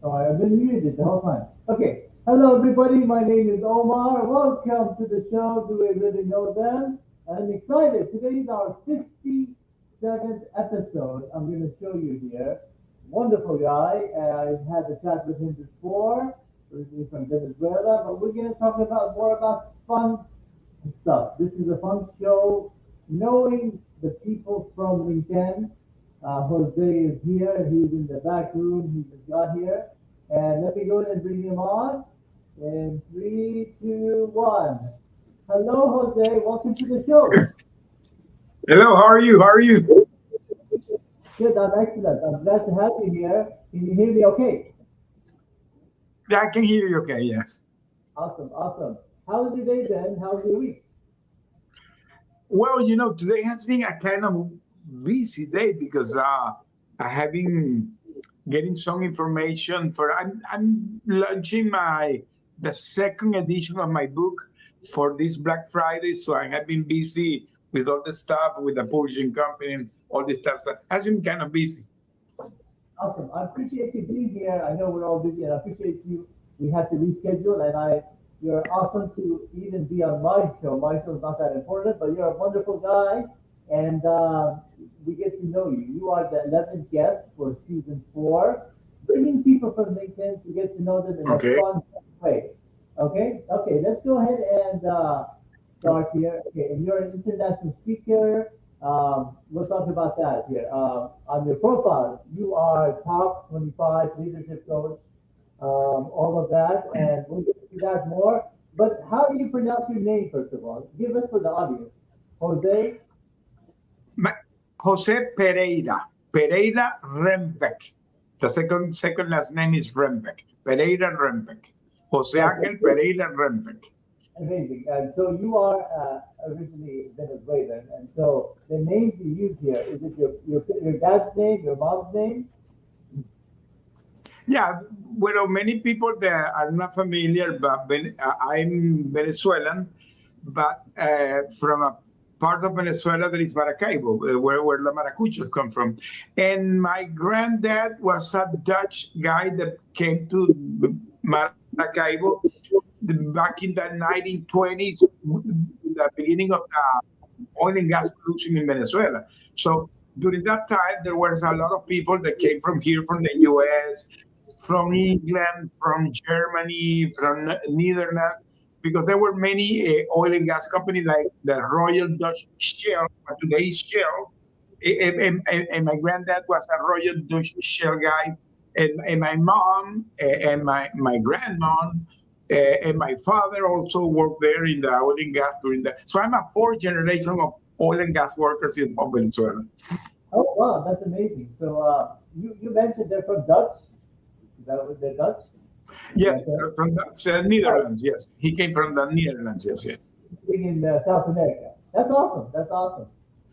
Oh, I've been muted the whole time. Okay. Hello, everybody. My name is Omar. Welcome to the show. Do we really know them? I'm excited. Today's our 57th episode. I'm going to show you here. Wonderful guy. I've had a chat with him before, originally from Venezuela, but we're going to talk about more about fun stuff. This is a fun show. Knowing the people from LinkedIn, Jose is here. He's in the back room. He just got here. And let me go ahead and bring him on. In three, two, one. Hello, Jose. Welcome to the show. Hello, how are you? How are you? Good. I'm excellent. I'm glad to have you here. Can you hear me okay? Yeah, I can hear you okay, yes. Awesome. Awesome. How's your day been? How's your week? Well, today has been a kind of busy day because I have been getting some information for I'm launching my the second edition of my book for this Black Friday. So I have been busy with all the stuff with the publishing company and all this stuff. So has been kind of busy. Awesome. I appreciate you being here. I know we're all busy, and I appreciate you. We had to reschedule, and you're awesome to even be on my show. My show is not that important, but you're a wonderful guy, and we get to know you. You are the 11th guest for season four, bringing people from LinkedIn to get to know them in a Okay. fun way. Okay. Okay. Let's go ahead and start here. Okay. And you're an international speaker. We'll talk about that here. On your profile, you are top 25 leadership coach, all of that, and we'll get to that more. But how do you pronounce your name, first of all? Give us for the audience. Jose? Ma- Jose Pereira. Pereira Remvek. The second last name is Remvek. Pereira Remvek. Jose That's Ángel Pereira Remvek. amazing. And so you are originally Venezuelan, and so the names you use here, is it your dad's name, your mom's name? Yeah, well, many people that are not familiar, but I'm Venezuelan, but from a part of Venezuela that is Maracaibo, where the Maracuchos come from. And my granddad was a Dutch guy that came to Maracaibo back in the 1920s, the beginning of the oil and gas production in Venezuela. So during that time, there was a lot of people that came from here, from the US, from England, from Germany, from Netherlands, because there were many oil and gas companies like the Royal Dutch Shell, but today is Shell. And my granddad was a Royal Dutch Shell guy, and my mom and my grandmom and my father also worked there in the oil and gas during that. So I'm a fourth generation of oil and gas workers in from Venezuela. Oh, wow, that's amazing. So you mentioned they're from Dutch. Is that what they're Dutch? Is Yes, that correct? from the Oh, Netherlands. Yes, he came from the Netherlands. Yes, yes. living in South America. That's awesome. That's awesome.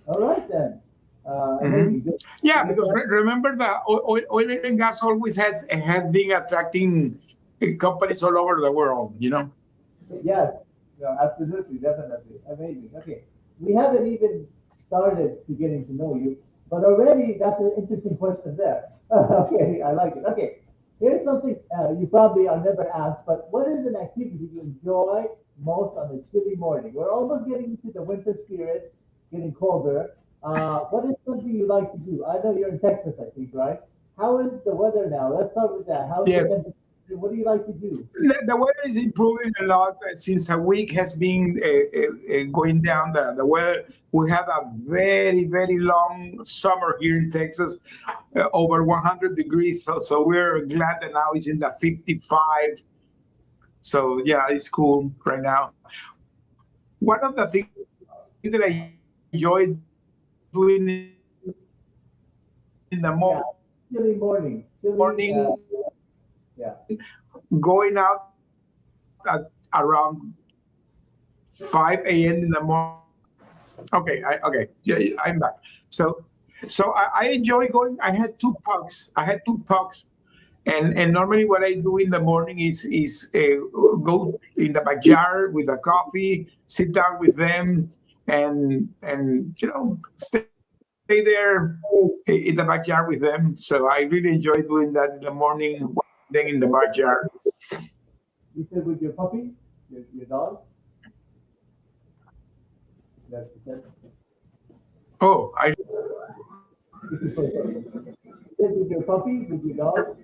All right then. Hmm. Amazing. Good. Yeah, Good. because remember the oil and gas always has been attracting companies all over the world. Yes. No, absolutely. Definitely. Amazing. Okay. We haven't even started to getting to know you, but already that's an interesting question there. Okay. I like it. Okay. Here's something you probably are never asked, but what is an activity you enjoy most on a chilly morning? We're almost getting into the winter spirit, getting colder. What is something you like to do? I know you're in Texas, I think, right? How is the weather now? Let's start with that. How's the Yes, temperature? What do you like to do? the weather is improving a lot since a week has been going down. The weather, we have a very, very long summer here in Texas, over 100 degrees. So we're glad that now it's in the 55. So yeah, it's cool right now. One of the things that I enjoy doing in the morning, Yeah, chilly going morning, out chilly. Yeah. at around 5 a.m. in the morning. Okay, yeah, I'm back. So I enjoy going. I had two pugs, and normally what I do in the morning is go in the backyard with a coffee, sit down with them, and stay there in the backyard with them. So I really enjoy doing that in the morning. then in the backyard. You said with your puppies, your dogs? That's what you said? Oh, I You said with your puppies, with your dogs,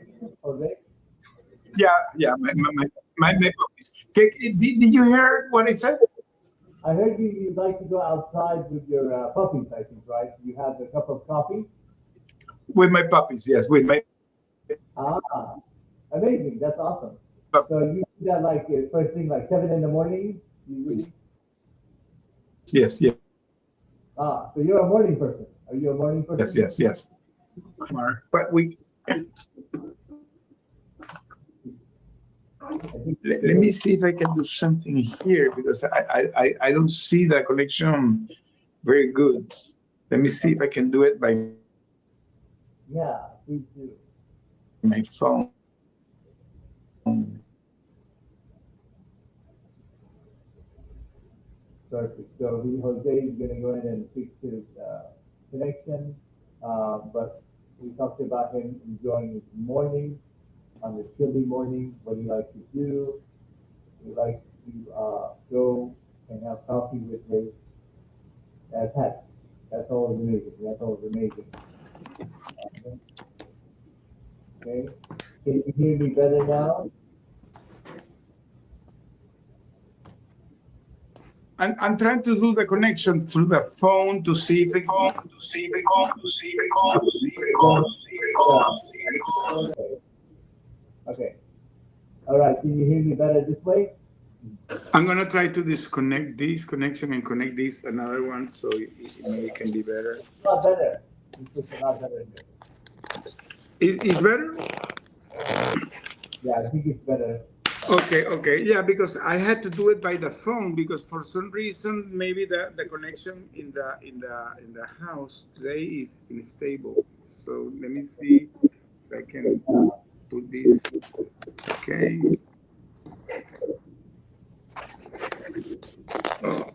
Jose? yeah, my puppies. Did you hear what I said? I heard you'd like to go outside with your puppies, I think, right? You have a cup of coffee? With my puppies, yes, with my Ah, amazing. That's awesome. puppies. So you do that like first thing, like 7 in the morning? Yes, yes, Ah, so you're a morning person. Are you a morning person? yes. But let me see if I can do something here because I don't see the connection very good. Let me see if I can do it by Yeah, please do. my phone. Perfect. So Jose is going to go ahead and fix his connection. But we talked about him enjoying his morning on the chilly morning, what he likes to do. He likes to go and have coffee with his pets. That's always amazing. That's always amazing. Okay. Can you hear me better now? I'm trying to do the connection through the phone to see if it. Okay. All right. Can you hear me better this way? I'm gonna try to disconnect this connection and connect this another one so it can be better. A lot better. This looks a lot better here. Is better? Yeah, I think it's better. Okay. Yeah, because I had to do it by the phone because for some reason maybe the connection in the house today is unstable. So let me see if I can put this. Okay. Oh.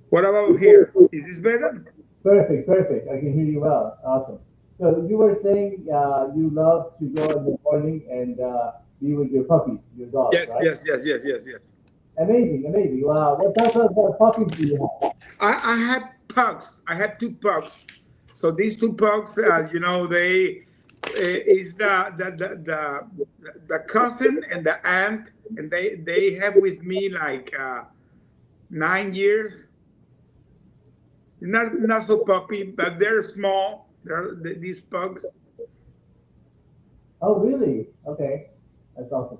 What about here? Is this better? Perfect, perfect. I can hear you well. Awesome. So you were saying you love to go in the morning and be with your puppies, your dogs, right? Yes. Amazing, amazing. Wow. What type of puppies do you have? I had pugs. I had two pugs. So these two pugs, they is the cousin and the aunt, and they have with me like 9 years. Not so puppy, but they're small. These pugs. Oh, really? Okay. That's awesome.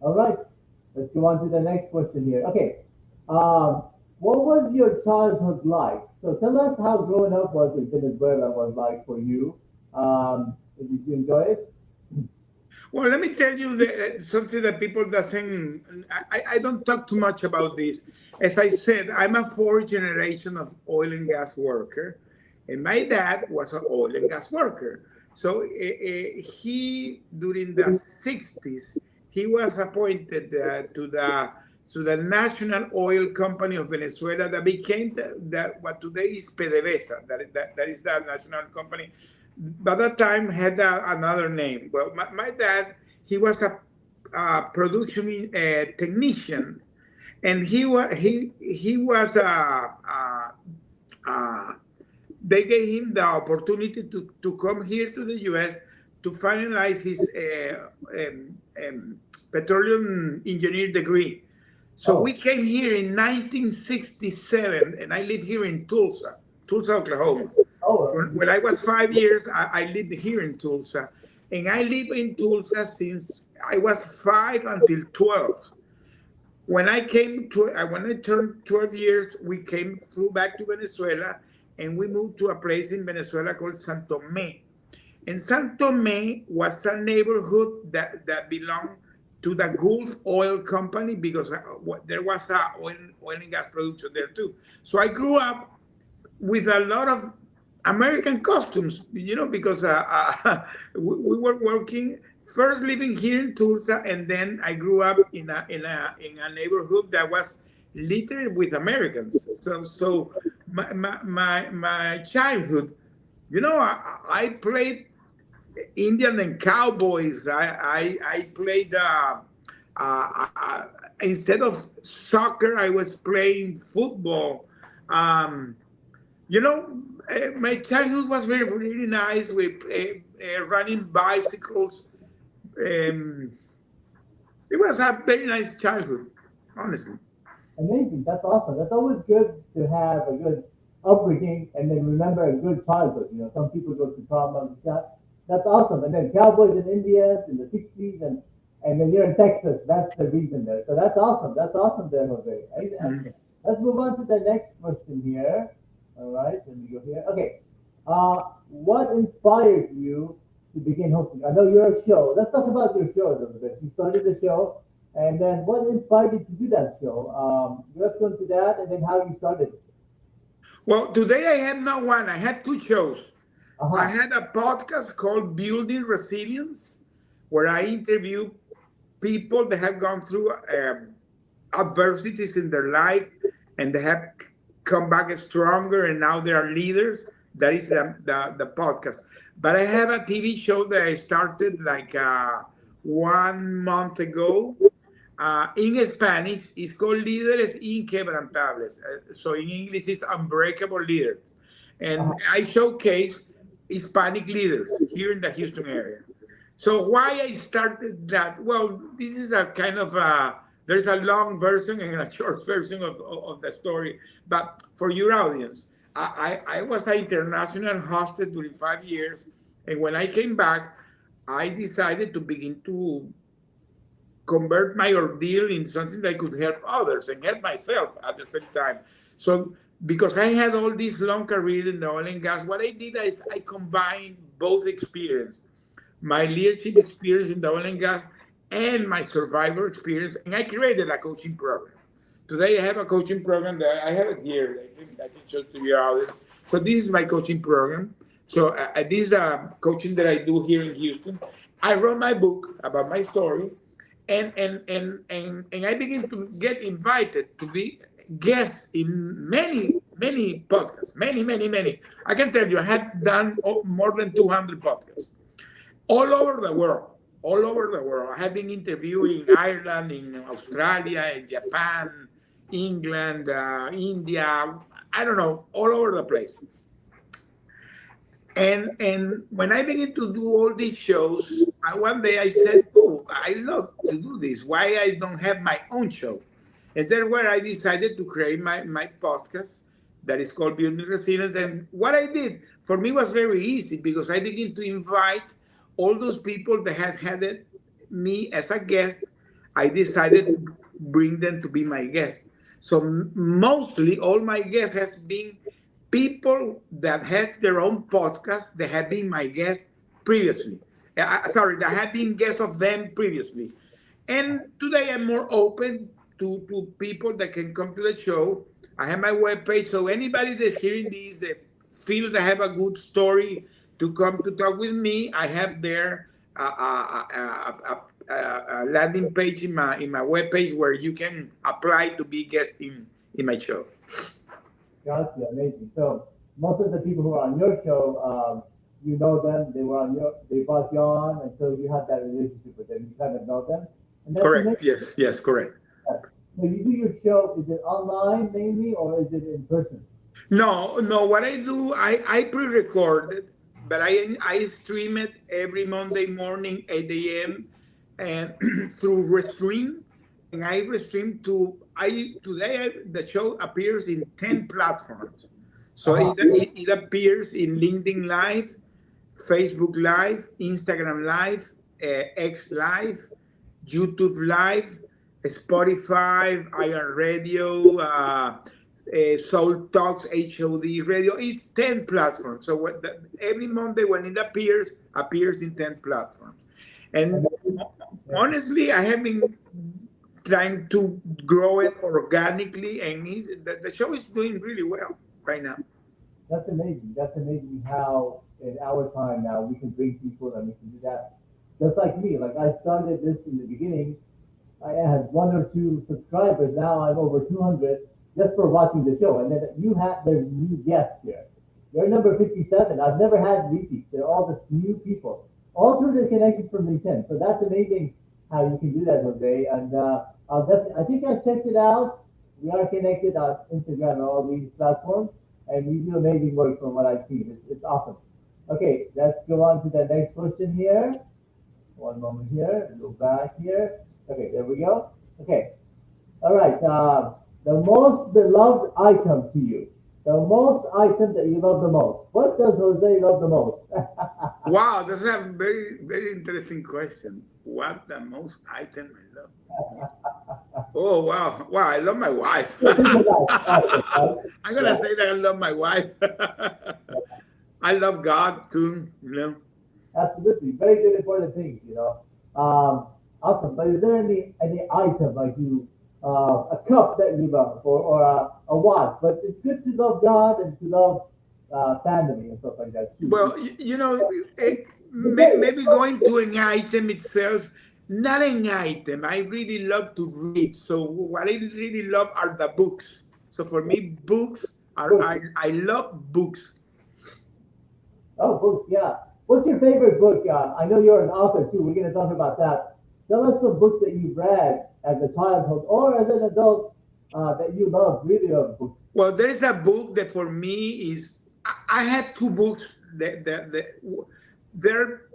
All right. Let's go on to the next question here. Okay. Um, what was your childhood like? So tell us how growing up was in Venezuela was like for you. Did you enjoy it? Well, let me tell you something that people doesn't. I don't talk too much about this. As I said, I'm a fourth generation of oil and gas worker, and my dad was an oil and gas worker. So he, during the 60s, he was appointed to the National Oil Company of Venezuela that became what today is PDVSA. That is the national company by that time had another name. Well, my dad, he was a production technician, and they gave him the opportunity to come here to the U.S. to finalize his petroleum engineer degree. So we came here in 1967, and I live here in Tulsa, Oklahoma. Oh, When I was 5 years, I lived here in Tulsa, and I lived in Tulsa since I was 5 until 12. When I turned 12 years, we flew back to Venezuela, and we moved to a place in Venezuela called San Tomé. And San Tomé was a neighborhood that belonged to the Gulf Oil Company because there was a oil and gas production there too. So I grew up with a lot of American costumes, because we were working first living here in Tulsa, and then I grew up in a neighborhood that was littered with Americans. So my childhood, I played Indian and Cowboys. I played instead of soccer, I was playing football. Um, you know, my childhood was very really nice with running bicycles. Um, it was a very nice childhood, honestly. Amazing. That's awesome. That's always good to have a good upbringing and then remember a good childhood. You know, some people go through trauma and stuff. That's awesome. And then Cowboys and Indians in the 60s and then you're in Texas. That's the reason there. So that's awesome. That's awesome there, Jose. Mhm. Excellent. Let's move on to the next question here. All right, let me go here. Okay. What inspired you to begin hosting? I know you're a show. Let's talk about your show a little bit. You started the show. And then what inspired you to do that show? Let's go into that and then how you started it. Well, today I had not one. I had two shows. I Uh-huh. had a podcast called Building Resilience, where I interview people that have gone through adversities in their life and they have come back stronger and now they are leaders. That is the podcast. But I have a TV show that I started like 1 month ago. In Spanish, it's called Líderes Inquebrantables. So in English, it's Unbreakable Leaders. And Uh-huh. I showcase Hispanic leaders here in the Houston area. So why I started that? Well, this is a kind of there's a long version and a short version of the story. But for your audience, I was an international hosted during 5 years. And when I came back, I decided to begin to convert my ordeal in something that could help others and help myself at the same time. So because I had all this long career in the oil and gas, what I did is I combined both experience, my leadership experience in the oil and gas and my survivor experience, and I created a coaching program. Today I have a coaching program that I have it here. I can show to your audience. So this is my coaching program. So this is a coaching that I do here in Houston. I wrote my book about my story, and I begin to get invited to be guest in many podcasts, many. I can tell you, I had done more than 200 podcasts all over the world, all over the world. I have been interviewing Ireland, in Australia, in Japan, England, India. I don't know, all over the place. And when I began to do all these shows, one day I said, "Oh, I love to do this. Why I don't have my own show?" And that's where I decided to create my podcast that is called Building Resilience. And what I did for me was very easy because I began to invite all those people that had me as a guest. I decided to bring them to be my guest. So mostly all my guests has been people that had their own podcast that have been my guests previously. Sorry, that have been guests of them previously. And today I'm more open to people that can come to the show. I have my webpage, so anybody that's hearing this that feels I have a good story to come to talk with me, I have there a landing page in my webpage where you can apply to be guest in my show. Gotcha. Amazing. So most of the people who are on your show, you know them. They brought you on, and so you have that relationship with them. You kind of know them, and that's Correct. amazing. Yes, correct. So you do your show. Is it online mainly, or is it in person? No, no. What I do, I pre-record it, but I stream it every Monday morning, 8 a.m. and through Restream, and I restream to I today the show appears in 10 platforms. So Uh-huh. it appears in LinkedIn Live, Facebook Live, Instagram Live, X Live, YouTube Live, Spotify, Iron Radio, Soul Talks, HOD Radio. It's 10 platforms. So every Monday when it appears in 10 platforms. And Amazing. Yeah. honestly, I have been trying to grow it organically, and the show is doing really well right now. That's amazing. That's amazing how in our time now we can bring people and we can do that. Just like me, like I started this in the beginning, I had one or two subscribers. Now I'm over 200. just for watching the show. And then there's new guests here. You're number 57. I've never had repeats. They're all just new people, all through the connections from LinkedIn. So that's amazing how you can do that, Jose. And I'll definitely, I think I checked it out. We are connected on Instagram and all these platforms, and you do amazing work from what I've seen. It's awesome. Okay, let's go on to the next question here. One moment here. Go back here. Okay, there we go. Okay. All right. The most beloved item to you. The most item that you love the most. What does Jose love the most? Wow, that's a very, very interesting question. What the most item I love? Oh, wow. Wow, I love my wife. I'm going to Yeah, say that I love my wife. I love God too, absolutely. Very good, important things, you know. Awesome. But is there any item like a cup that you love or a watch? But it's good to love God and to love family and stuff like that too. Well, maybe going to an item itself, not an item. I really love to read. So what I really love are the books. So for me, books are, Books. I love books. Oh, books, yeah. What's your favorite book? I know you're an author too. We're going to talk about that. Tell us some books that you've read as a childhood or as an adult that you love, really love books. Well, there is a book that for me is, I have two books there are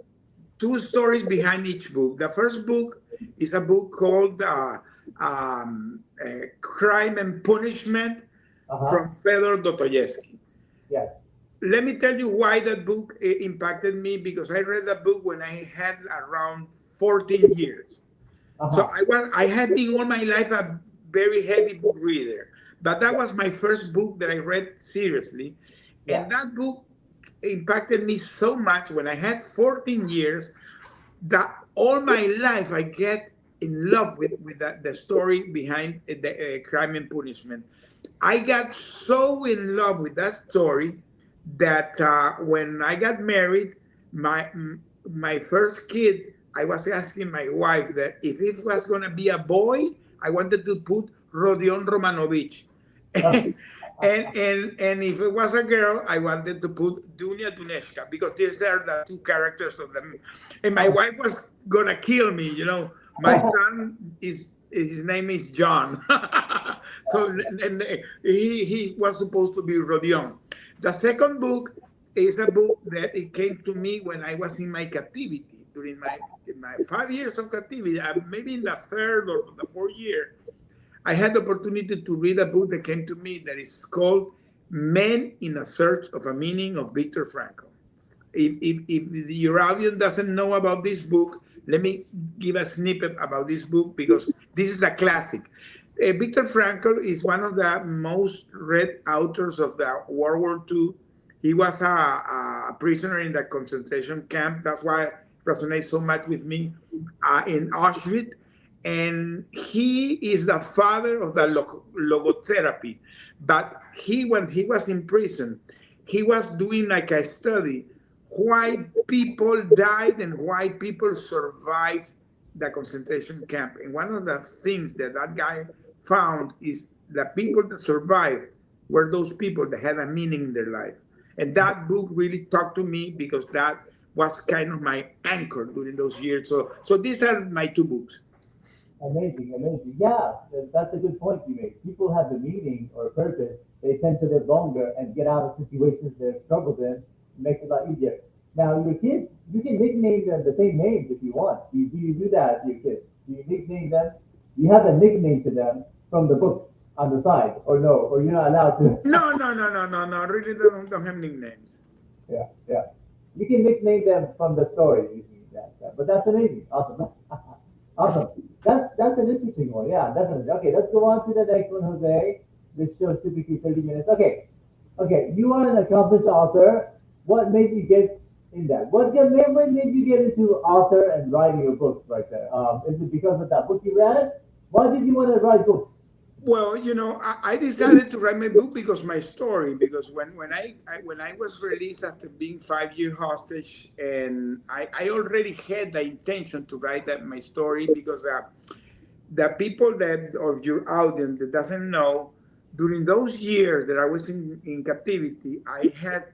two stories behind each book. The first book is a book called Crime and Punishment Uh-huh. from Fedor Dostoevsky. Yes. Let me tell you why that book impacted me, because I read that book when I had around 14 years. So Uh-huh. I have been all my life a very heavy book reader, but that was my first book that I read seriously, Yeah. and that book impacted me so much when I had 14 years that all my life I get in love with the story behind the Crime and Punishment. I got so in love with that story that when I got married, my first kid, I was asking my wife that if it was going to be a boy, I wanted to put Rodion Romanovich. And if it was a girl, I wanted to put Dunya Duneshka, because these are the two characters of them. And my wife was gonna kill me, My son is his name is John, so and he was supposed to be Rodion. The second book is a book that it came to me when I was in my captivity during my 5 years of captivity, maybe in the third or the fourth year. I had the opportunity to read a book that came to me that is called Men in a Search of a Meaning of Viktor Frankl. If your audience doesn't know about this book, let me give a snippet about this book, because this is a classic. Viktor Frankl is one of the most read authors of the World War II. He was a prisoner in the concentration camp. That's why it resonates so much with me, in Auschwitz. And he is the father of the logotherapy. But when he was in prison, he was doing like a study why people died and why people survived the concentration camp. And one of the things that that guy found is that people that survived were those people that had a meaning in their life. And that book really talked to me, because that was kind of my anchor during those years. So these are my two books. Amazing, amazing. Yeah, that's a good point you make. People have the meaning or purpose. They tend to live longer and get out of situations they're struggled in. It makes it a lot easier. Now, your kids, you can nickname them the same names if you want. Do you do that to your kids? Do you nickname them? You have a nickname to them from the books on the side, or no? Or you're not allowed to? No, no, no, no, no, no. Really don't have nicknames. Yeah, yeah. You can nickname them from the story. You can, but that's amazing. Awesome. Awesome. That's an interesting one. Yeah, definitely. Okay, let's go on to the next one, Jose. This show's typically 30 minutes. Okay. Okay, you are an accomplished author. What made you get in that? What made you get into author and writing a book right there? Is it because of that book you read? Why did you want to write books? Well, I decided to write my book because my story. Because when I was released after being 5 year hostage, and I already had the intention to write my story, because the people that of your audience that doesn't know, During those years that I was in captivity, I had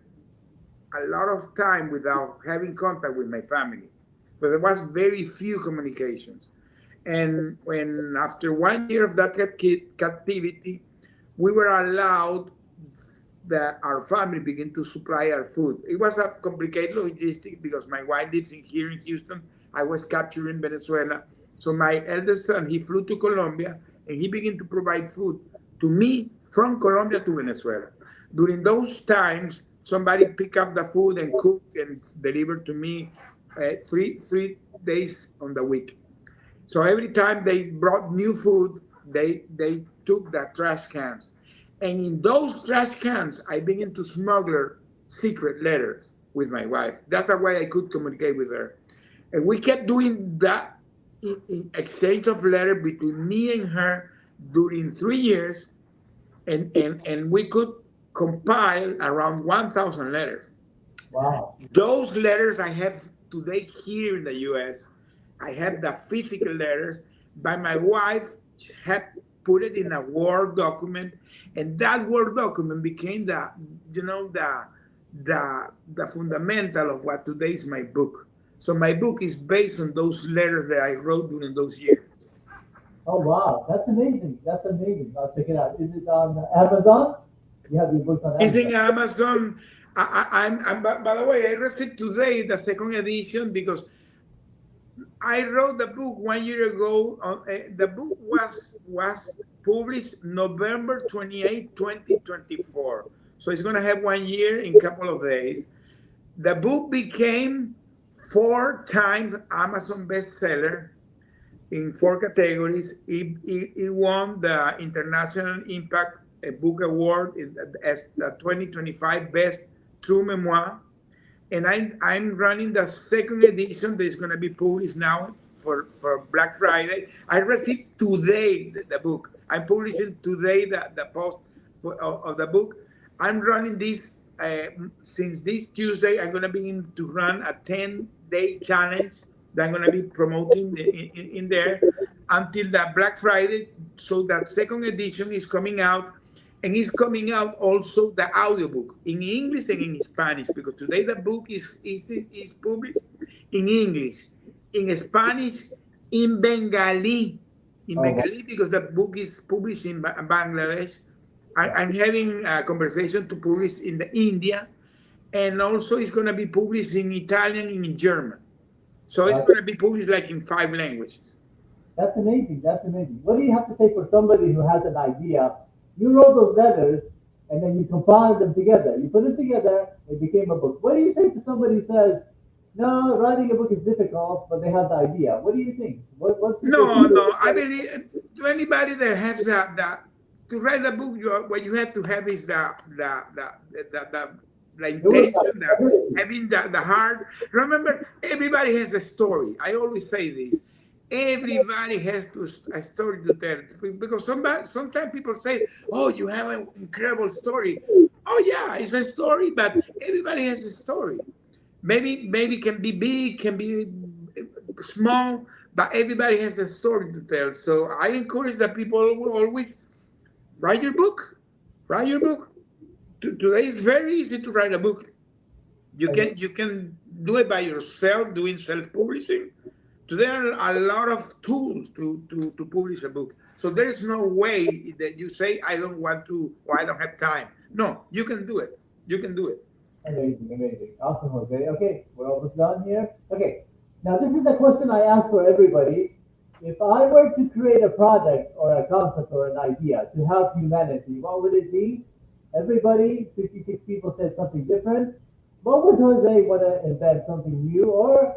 a lot of time without having contact with my family. So there was very few communications. And when after 1 year of that captivity, we were allowed that our family began to supply our food. It was a complicated logistic because my wife lives here in Houston. I was captured in Venezuela. So my eldest son, he flew to Colombia and he began to provide food to me from Colombia to Venezuela. During those times, somebody pick up the food and cook and deliver to me three days on the week. So every time they brought new food, they took the trash cans. And in those trash cans, I began to smuggle secret letters with my wife. That's the way I could communicate with her. And we kept doing that in exchange of letters between me and her during 3 years. And we could compile around 1,000 letters. Wow. Those letters I have today here in the US. I have the physical letters, but my wife had put it in a Word document, and that Word document became the fundamental of what today is my book. So my book is based on those letters that I wrote during those years. Oh wow, that's amazing. That's amazing. I'll check it out. Is it on Amazon? You have your books on It's Amazon. in Amazon. By the way, I received today the second edition because I wrote the book 1 year ago. The book was published November 28, 2024. So it's going to have 1 year in a couple of days. The book became 4 times Amazon bestseller in 4 categories. It won the International Impact Book Award as the 2025 Best True Memoir. And I'm running the second edition that is going to be published now for Black Friday. I received today the book. I'm publishing today the post of the book. I'm running this since this Tuesday. I'm going to begin to run a 10-day challenge that I'm going to be promoting in there until the Black Friday. So that second edition is coming out, and it's coming out also the audiobook in English and in Spanish, because today the book is published in English, in Spanish, in Bengali, Oh wow. because the book is published in Bangladesh. I'm having a conversation to publish in the India, and also it's going to be published in Italian and in German. So it's Wow. going to be published like in 5 languages. That's amazing. That's amazing. What do you have to say for somebody who has an idea? You wrote those letters and then you compiled them together. You put them together, it became a book. What do you say to somebody who says, no, writing a book is difficult, but they have the idea? What do you think? What's the No, say? no. I believe to anybody that has the to write a book, what you have to have is the intention, having the heart. Remember, everybody has a story. I always say this. Everybody has a story to tell, because sometimes people say, "Oh, you have an incredible story." Oh yeah, it's a story, but everybody has a story. Maybe can be big, can be small, but everybody has a story to tell. So I encourage that people will always write your book. Write your book. Today is very easy to write a book. You can do it by yourself, doing self-publishing. Today are a lot of tools to publish a book. So there is no way that you say I don't want to or I don't have time. No, you can do it. You can do it. Amazing, amazing. Awesome, Jose. Okay, we're almost done here. Okay, now this is a question I ask for everybody. If I were to create a product or a concept or an idea to help humanity, what would it be? Everybody, 56 people said something different. What would Jose want to invent something new or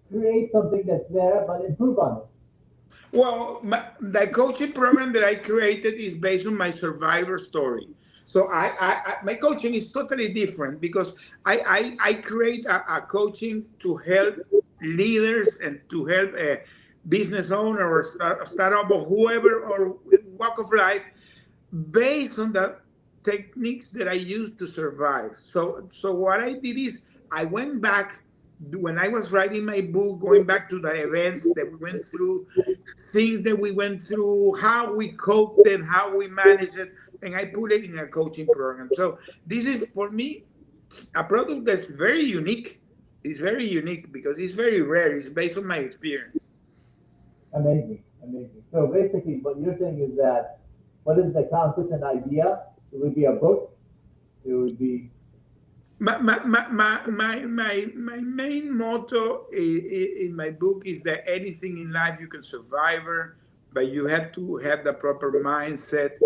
create something that's there but improve on it? Well, the coaching program that I created is based on my survivor story. So my coaching is totally different because I create a coaching to help leaders and to help a business owner or startup or whoever or walk of life based on the techniques that I used to survive. So what I did is I went back when I was writing my book, going back to the events that we went through, things that we went through, how we coped and how we managed it. and I put it in a coaching program. So this is for me a product that's very unique. It's very unique because it's very rare. It's based on my experience. Amazing, amazing. So basically, what you're saying is that what is the concept and idea? It would be a book. It would be My main motto in my book is that anything in life you can survive, but you have to have the proper mindset,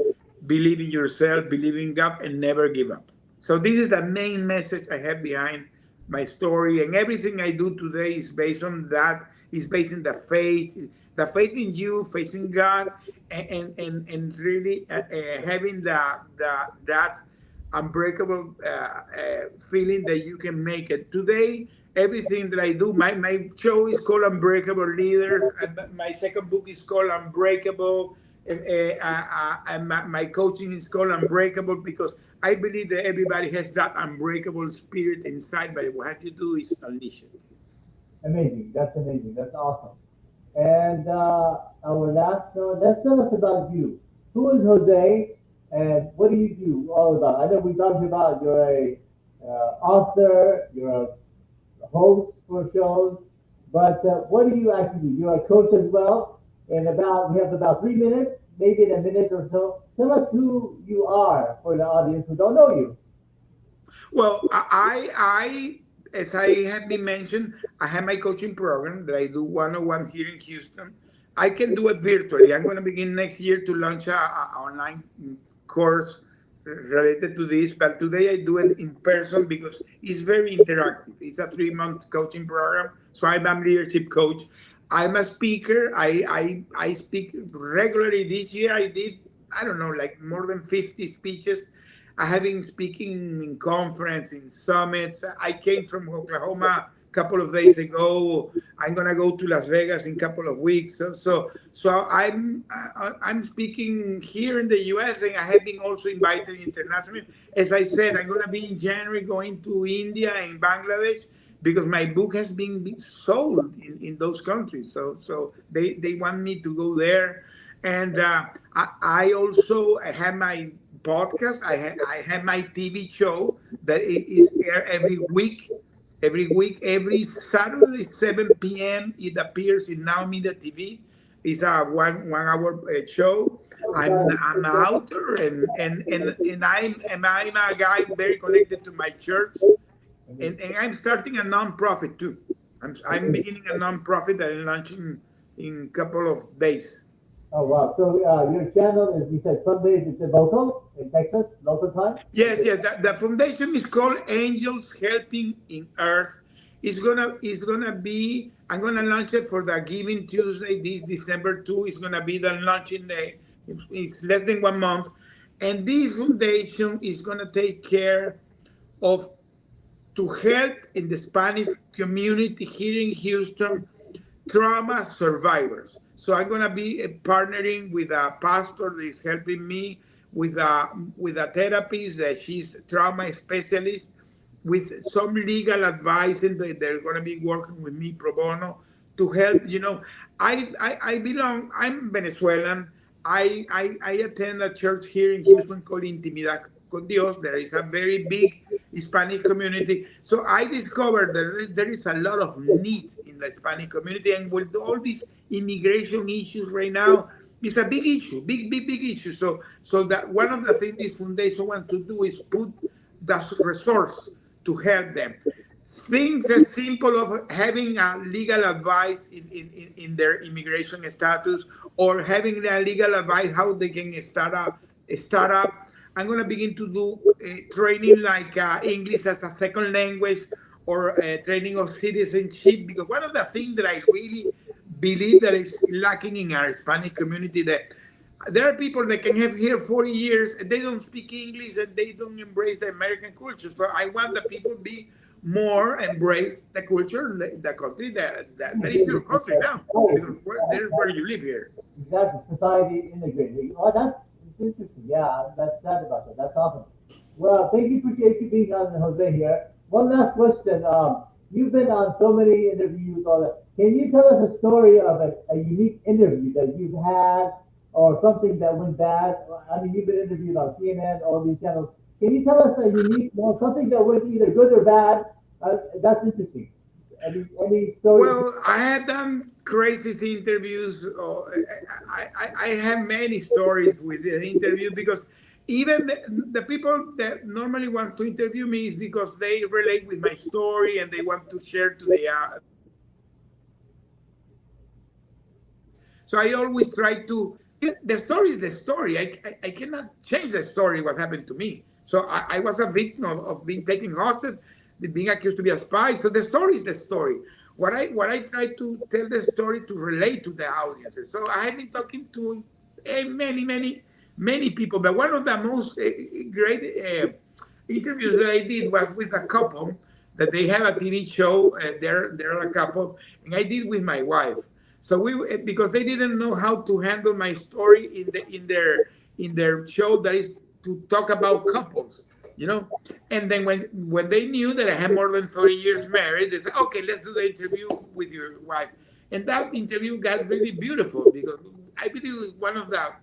believe in yourself, believe in God, and never give up. So this is the main message I have behind my story, and everything I do today is based on that. Is based in the faith in you, faith in God, and really having that unbreakable feeling that you can make it. Today, everything that I do, my show is called Unbreakable Leaders, and my second book is called Unbreakable, and my coaching is called Unbreakable because I believe that everybody has that unbreakable spirit inside, but what you have to do is unleash it. amazing. That's amazing. That's awesome. And our last, let's tell us about you. Who is Jose, and what do you do all about? I know we talked about you're a author, you're a host for shows, but what do you actually do? You're a coach as well. And we have about 3 minutes, maybe in a minute or so. Tell us who you are for the audience who don't know you. Well, as I have been mentioned, I have my coaching program that I do one-on-one here in Houston. I can do it virtually. I'm going to begin next year to launch a online course related to this, but today I do it in person because it's very interactive. It's a 3 month coaching program. So I'm a leadership coach. I'm a speaker. I speak regularly. This year I did, I don't know, like more than 50 speeches. I have been speaking in conference, in summits. I came from Oklahoma a couple of days ago. I'm gonna go to Las Vegas in a couple of weeks. So I'm speaking here in the U.S. and I have been also invited internationally. As I said, I'm gonna be in January going to India and Bangladesh because my book has been sold in those countries. So they want me to go there, and I also have my podcast. I have my TV show that is air every Saturday 7 p.m. It appears in Now Media TV. It's a one hour show. I'm an author, and I'm a guy very connected to my church, and I'm starting a non-profit too. I'm beginning a non-profit that I'm launching in a couple of days. Oh wow! So your channel is, you said Sundays. It's local in Texas, local time. Yes, yes. The foundation is called Angels Helping in Earth. It's gonna be. I'm gonna launch it for the Giving Tuesday, this December 2. It's gonna be the launching day. It's less than 1 month, and this foundation is gonna take care of to help in the Spanish community here in Houston trauma survivors. So I'm gonna be partnering with a pastor that is helping me with a therapist that she's trauma specialist with some legal advice, and they're gonna be working with me pro bono to help. I belong. I'm Venezuelan. I attend a church here in Houston called Intimidad con Dios. There is a very big Hispanic community. So I discovered that there is a lot of need in the Hispanic community, and with all these immigration issues right now, it's a big issue, big issue. So that one of the things this foundation wants to do is put the resource to help them. Things as simple of having a legal advice in their immigration status, or having a legal advice how they can start up. I'm going to begin to do training like English as a second language, or training of citizenship, because one of the things that I really believe that is lacking in our Hispanic community, that there are people that can have here 40 years and they don't speak English and they don't embrace the American culture. So I want the people be more embrace the culture, the country that is your country now, because there's where you live here. Exactly, society integrated. Oh, that's it's interesting. Yeah, that's sad about that. That's awesome. Well, thank you. Appreciate you being on, Jose here. One last question. You've been on so many interviews. All that. Can you tell us a story of a unique interview that you've had, or something that went bad? I mean, you've been interviewed on CNN, all these channels. Can you tell us a unique one, something that went either good or bad? That's interesting. Any story? Well, I have done crazy interviews. I have many stories with the interview because even the people that normally want to interview me is because they relate with my story and they want to share to the So I always try to. The story is the story. I cannot change the story. What happened to me? So I was a victim of being taken hostage, being accused to be a spy. So the story is the story. What I try to tell the story to relate to the audiences. So I have been talking to many people, but one of the most great interviews that I did was with a couple that they have a TV show. They're a couple, and I did with my wife. So we because they didn't know how to handle my story in their show that is to talk about couples, you know. And then when they knew that I had more than 30 years married, they said, "Okay, let's do the interview with your wife." And that interview got really beautiful because I believe it's one of the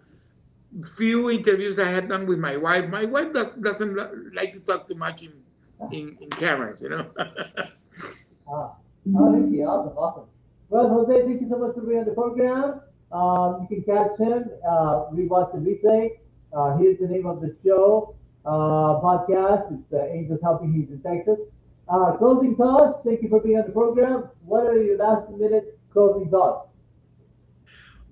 few interviews I had done with my wife. My wife doesn't like to talk too much in cameras, you know. Ah, thank you. Awesome, awesome. Well, Jose, thank you so much for being on the program. You can catch him, rewatch the replay. Here's the name of the show, podcast. It's Angels Helping. He's in Texas. Closing thoughts. Thank you for being on the program. What are your last minute closing thoughts?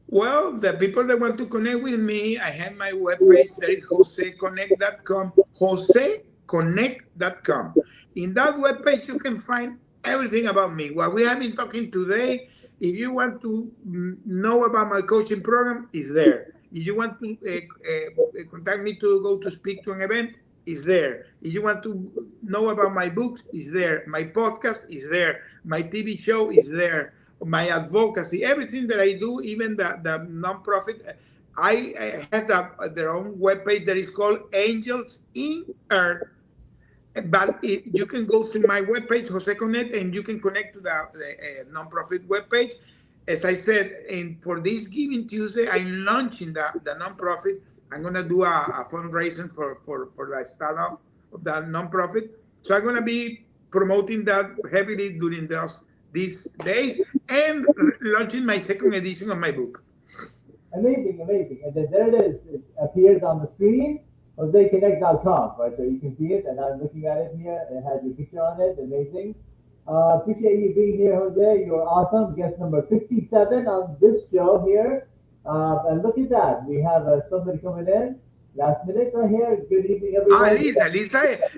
Well, the people that want to connect with me, I have my webpage that is joseconnect.com, joseconnect.com. In that webpage, you can find everything about me. What we have been talking today, if you want to know about my coaching program, is there. If you want to contact me to go to speak to an event, is there. If you want to know about my books, is there. My podcast is there. My TV show is there. My advocacy, everything that I do, even the nonprofit, I have their own webpage that is called Angels in Earth. But you can go to my webpage, Jose Connect, and you can connect to the nonprofit webpage. As I said, for this Giving Tuesday, I'm launching the nonprofit. I'm going to do a fundraising for the startup of that nonprofit. So I'm going to be promoting that heavily during these days and launching my second edition of my book. Amazing, amazing. And then there it is. It appears on the screen, joseconnect.com, right? So you can see it, and I'm looking at it here. It has your picture on it. Amazing. Appreciate you being here, Jose. You're awesome. Guest number 57 on this show here. And look at that. We have somebody coming in. Last minute right here. Good evening, everyone.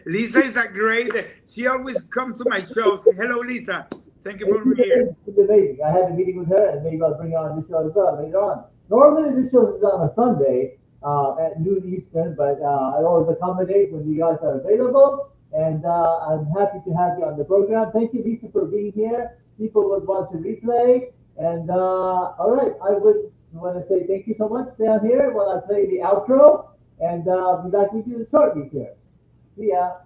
Lisa is a great. She always comes to my shows. Hello, Lisa. Thank you for being here. It's amazing. I had a meeting with her, and maybe I'll bring her on this show as well later on. Normally, this show is on a Sunday at noon Eastern, but I always accommodate when you guys are available. And I'm happy to have you on the program. Thank you, Lisa, for being here. People would want to replay. And all right, I would want to say thank you so much. Stay on here while I play the outro, and I'll be back with you shortly here. See ya.